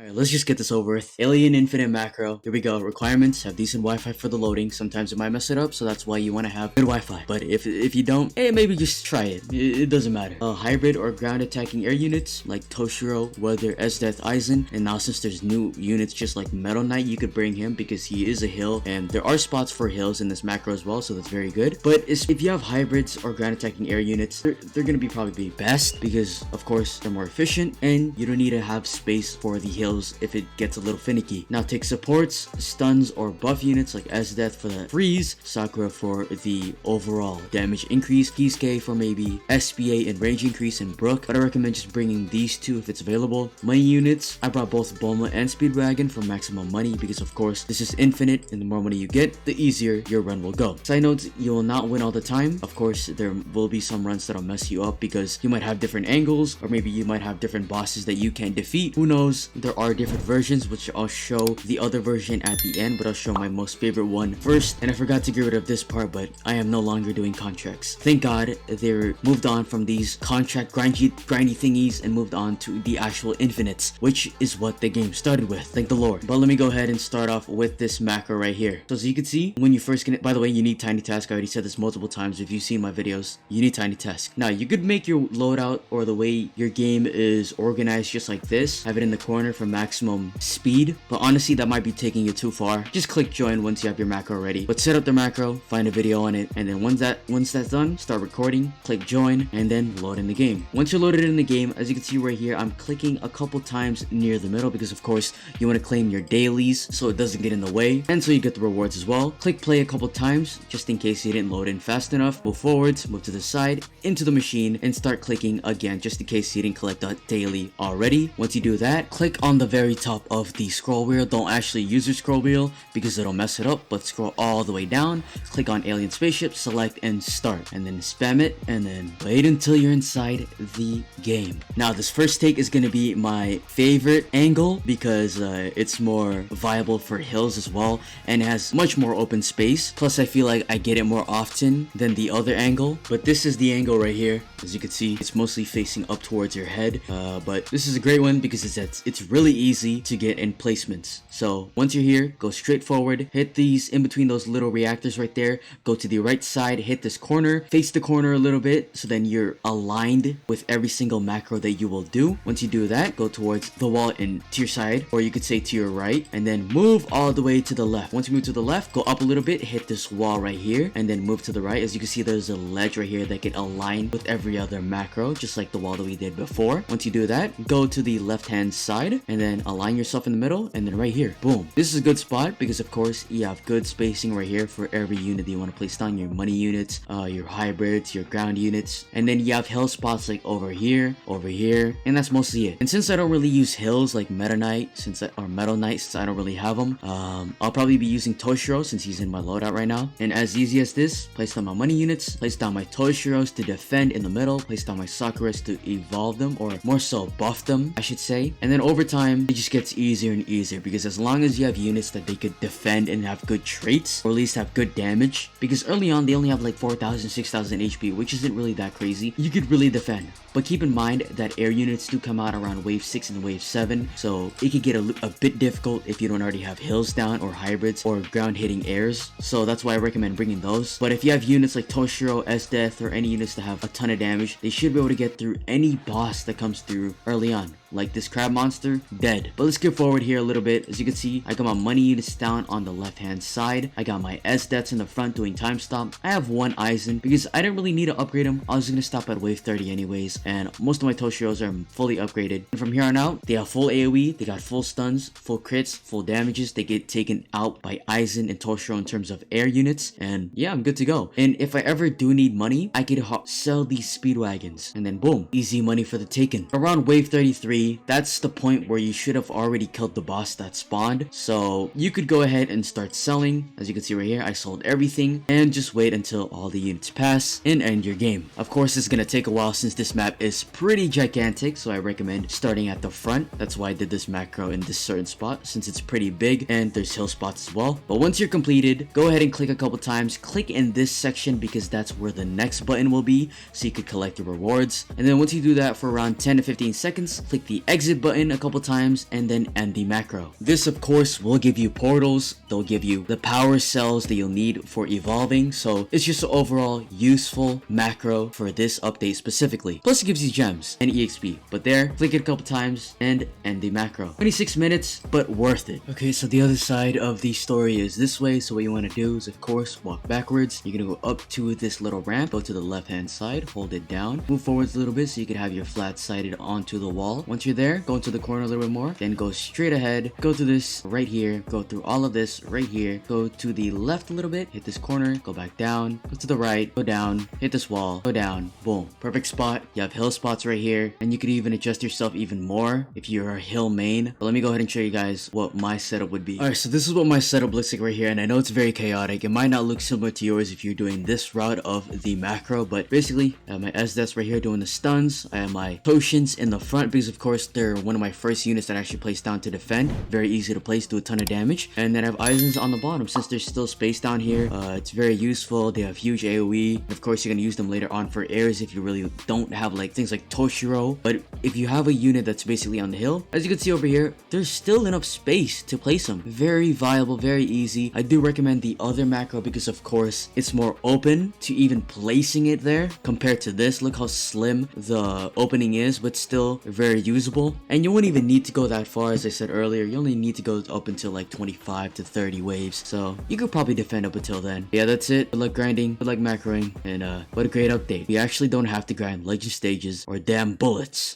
Alright, let's just get this over with. Alien Infinite Macro. Here we go. Requirements: have decent Wi-Fi for the loading. Sometimes it might mess it up, so that's why you want to have good Wi-Fi. But if you don't, hey, maybe just try it. It doesn't matter. Hybrid or ground attacking air units like Toshiro, Weather, S-Death, Aizen. And now since there's new units just like Metal Knight, you could bring him because he is a hill. And there are spots for hills in this macro as well, so that's very good. But if you have hybrids or ground attacking air units, they're gonna be probably best because of course they're more efficient and you don't need to have space for the hills if it gets a little finicky. Now take supports, stuns, or buff units like S-Death for the freeze, Sakura for the overall damage increase, Kisuke for maybe SPA and range increase, and Brook. But I recommend just bringing these two if it's available. Money units, I brought both Bulma and Speedwagon for maximum money because of course this is infinite and the more money you get, the easier your run will go. Side note, you will not win all the time. Of course, there will be some runs that'll mess you up because you might have different angles or maybe you might have different bosses that you can't defeat. Who knows? There are different versions, which I'll show the other version at the end, but I'll show my most favorite one first. And I forgot to get rid of this part, but I am no longer doing contracts. Thank God they moved on from these contract grindy thingies and moved on to the actual infinites, which is what the game started with. Thank the Lord. But let me go ahead and start off with this macro right here. So as you can see, when you first get it, by the way, you need Tiny Task. I already said this multiple times. If you've seen my videos, you need Tiny Task. Now you could make your loadout or the way your game is organized just like this. Have it in the corner for maximum speed, but honestly that might be taking it too far. Just click join once you have your macro ready. But set up the macro, find a video on it, and then once that's done, start recording, click join, and then load in the game. Once you're loaded in the game, as you can see right here, I'm clicking a couple times near the middle because of course you want to claim your dailies so it doesn't get in the way and so you get the rewards as well. Click play a couple times just in case you didn't load in fast enough. Move forwards, move to the side, into the machine, and start clicking again just in case you didn't collect that daily already. Once you do that, click on the very top of the scroll wheel. Don't actually use your scroll wheel because it'll mess it up, but scroll all the way down, click on alien spaceship, select and start, and then spam it, and then wait until you're inside the game. Now this first take is going to be my favorite angle because it's more viable for hills as well and has much more open space, plus I feel like I get it more often than the other angle. But this is the angle right here. As you can see, it's mostly facing up towards your head, but this is a great one because it's really easy to get in placements. So once you're here, go straight forward, hit these in between those little reactors right there, go to the right side, hit this corner, face the corner a little bit so then you're aligned with every single macro that you will do. Once you do that, go towards the wall and to your side, or you could say to your right, and then move all the way to the left. Once you move to the left, go up a little bit, hit this wall right here, and then move to the right. As you can see, there's a ledge right here that can align with every other macro, just like the wall that we did before. Once you do that, go to the left hand side and then align yourself in the middle, and then right here, boom. This is a good spot because of course you have good spacing right here for every unit that you want to place down, your money units, your hybrids, your ground units, and then you have hill spots like over here, and that's mostly it. And since I don't really use hills like Metal Knight, since I don't really have them, I'll probably be using Toshiro since he's in my loadout right now. And as easy as this, place down my money units, place down my Toshiros to defend in the middle, place down my Sakuras to evolve them, or more so buff them I should say. And then over time it just gets easier and easier because as long as you have units that they could defend and have good traits, or at least have good damage, because early on they only have like 4,000 6,000 HP, which isn't really that crazy, you could really defend. But keep in mind that air units do come out around wave 6 and wave 7, so it could get a bit difficult if you don't already have hills down or hybrids or ground hitting airs, so that's why I recommend bringing those. But if you have units like Toshiro, S-Death, or any units that have a ton of damage, they should be able to get through any boss that comes through early on. Like this crab monster, dead. But let's skip forward here a little bit. As you can see, I got my money units down on the left hand side. I got my S-Deaths in the front doing time stop. I have one Aizen because I didn't really need to upgrade him. I was gonna stop at wave 30 anyways, and most of my Toshiros are fully upgraded. And from here on out, they have full AoE, they got full stuns, full crits, full damages. They get taken out by Aizen and Toshiro in terms of air units, and yeah, I'm good to go. And if I ever do need money, I could sell these speedwagons, and then boom, easy money for the taken. Around wave 33, that's the point where you should have already killed the boss that spawned, so you could go ahead and start selling. As you can see right here, I sold everything and just wait until all the units pass and end your game. Of course, it's gonna take a while since this map is pretty gigantic, so I recommend starting at the front. That's why I did this macro in this certain spot since it's pretty big and there's hill spots as well. But once you're completed, go ahead and click a couple times. Click in this section because that's where the next button will be, so you could collect your rewards. And then once you do that for around 10 to 15 seconds, click the the exit button a couple times, and then end the macro. This of course will give you portals, they'll give you the power cells that you'll need for evolving, so it's just an overall useful macro for this update specifically. Plus it gives you gems and EXP, but there, click it a couple times and end the macro. 26 minutes, but worth it. Okay, so the other side of the story is this way, so what you want to do is of course walk backwards. You're gonna go up to this little ramp, go to the left hand side, hold it down, move forwards a little bit so you can have your flat sided onto the wall. Once you're there, go into the corner a little bit more, then go straight ahead, go to this right here, go through all of this right here, go to the left a little bit, hit this corner, go back down, go to the right, go down, hit this wall, go down, boom, perfect spot. You have hill spots right here, and you could even adjust yourself even more if you're a hill main. But let me go ahead and show you guys what my setup would be. Alright, so this is what my setup looks like right here, and I know it's very chaotic. It might not look similar to yours if you're doing this route of the macro, but basically I have my S-Deaths right here doing the stuns. I have my potions in the front because of course they're one of my first units that I actually place down to defend. Very easy to place, do a ton of damage. And then I have Eisens on the bottom since there's still space down here. It's very useful. They have huge AoE. Of course, you're gonna use them later on for airs if you really don't have like things like Toshiro. But if you have a unit that's basically on the hill, as you can see over here, there's still enough space to place them. Very viable, very easy. I do recommend the other macro because of course it's more open to even placing it there compared to this. Look how slim the opening is, but still very usable. And you wouldn't even need to go that far. As I said earlier, you only need to go up until like 25 to 30 waves, so you could probably defend up until then. Yeah, that's it. Good luck grinding, good luck macroing, and what a great update. You actually don't have to grind legend stages or damn bullets.